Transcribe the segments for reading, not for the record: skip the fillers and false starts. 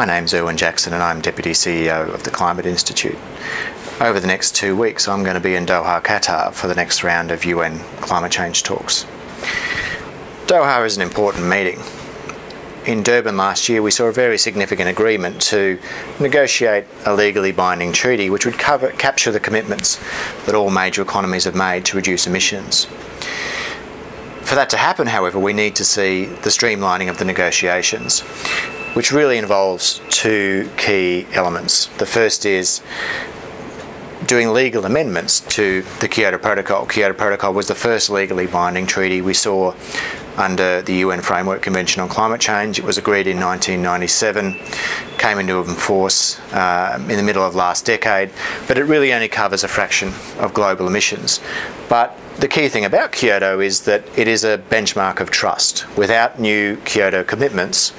My name's Erwin Jackson and I'm Deputy CEO of the Climate Institute. Over the next 2 weeks I'm going to be in Doha, Qatar for the next round of UN climate change talks. Doha is an important meeting. In Durban last year we saw a very significant agreement to negotiate a legally binding treaty which would capture the commitments that all major economies have made to reduce emissions. For that to happen, however, we need to see the streamlining of the negotiations, which really involves two key elements. The first is doing legal amendments to the Kyoto Protocol. Kyoto Protocol was the first legally binding treaty we saw under the UN Framework Convention on Climate Change. It was agreed in 1997, came into force in the middle of last decade, but it really only covers a fraction of global emissions. But the key thing about Kyoto is that it is a benchmark of trust. Without new Kyoto commitments,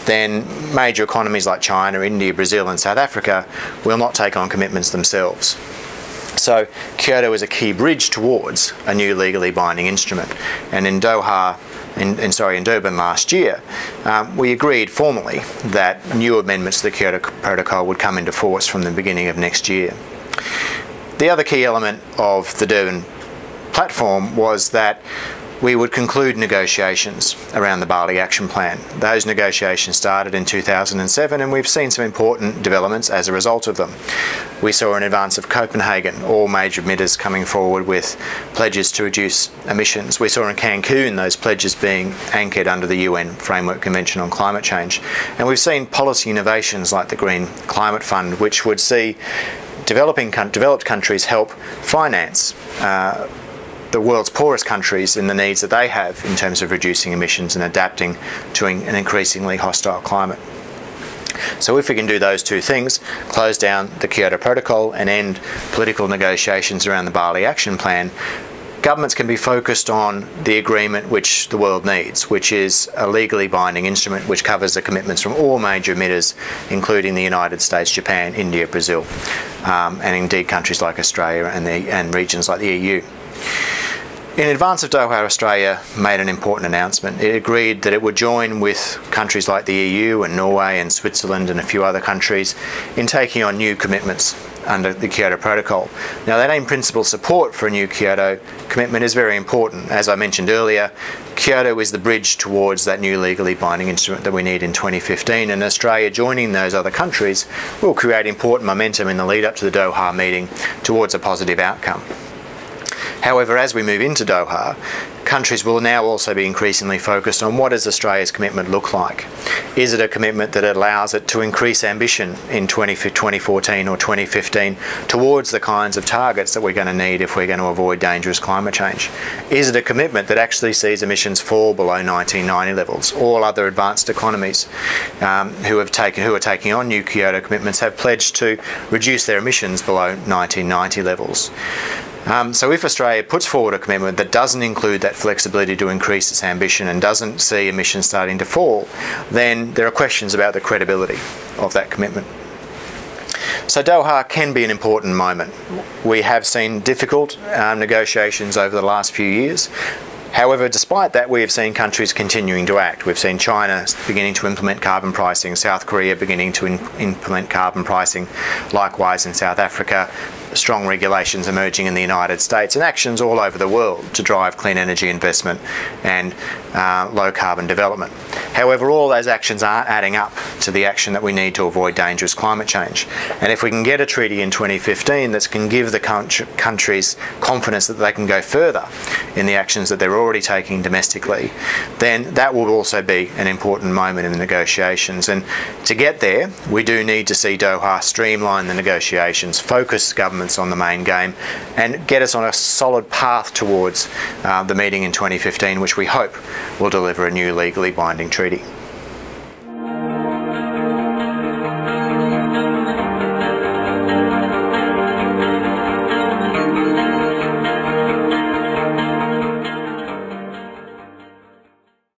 then major economies like China, India, Brazil and South Africa will not take on commitments themselves. So Kyoto is a key bridge towards a new legally binding instrument. And in Durban last year, we agreed formally that new amendments to the Kyoto Protocol would come into force from the beginning of next year. The other key element of the Durban platform was that we would conclude negotiations around the Bali Action Plan. Those negotiations started in 2007 and we've seen some important developments as a result of them. We saw in advance of Copenhagen all major emitters coming forward with pledges to reduce emissions. We saw in Cancun those pledges being anchored under the UN Framework Convention on Climate Change. And we've seen policy innovations like the Green Climate Fund, which would see developed countries help finance the world's poorest countries in the needs that they have in terms of reducing emissions and adapting to an increasingly hostile climate. So if we can do those two things, close down the Kyoto Protocol and end political negotiations around the Bali Action Plan, governments can be focused on the agreement which the world needs, which is a legally binding instrument which covers the commitments from all major emitters, including the United States, Japan, India, Brazil, and indeed countries like Australia and regions like the EU. In advance of Doha, Australia made an important announcement. It agreed that it would join with countries like the EU and Norway and Switzerland and a few other countries in taking on new commitments under the Kyoto Protocol. Now, that in-principle support for a new Kyoto commitment is very important. As I mentioned earlier, Kyoto is the bridge towards that new legally binding instrument that we need in 2015, and Australia joining those other countries will create important momentum in the lead up to the Doha meeting towards a positive outcome. However, as we move into Doha, countries will now also be increasingly focused on what does Australia's commitment look like. Is it a commitment that allows it to increase ambition in 2014 or 2015 towards the kinds of targets that we're going to need if we're going to avoid dangerous climate change? Is it a commitment that actually sees emissions fall below 1990 levels? All other advanced economies who are taking on new Kyoto commitments have pledged to reduce their emissions below 1990 levels. So if Australia puts forward a commitment that doesn't include that flexibility to increase its ambition and doesn't see emissions starting to fall, then there are questions about the credibility of that commitment. So Doha can be an important moment. We have seen difficult negotiations over the last few years. However, despite that, we have seen countries continuing to act. We've seen China beginning to implement carbon pricing, South Korea beginning to implement carbon pricing, likewise in South Africa, strong regulations emerging in the United States, and actions all over the world to drive clean energy investment and low carbon development. However, all those actions aren't adding up to the action that we need to avoid dangerous climate change. And if we can get a treaty in 2015 that can give the countries confidence that they can go further in the actions that they're already taking domestically, then that will also be an important moment in the negotiations. And to get there, we do need to see Doha streamline the negotiations, focus governments on the main game, and get us on a solid path towards the meeting in 2015, which we hope will deliver a new legally binding treaty.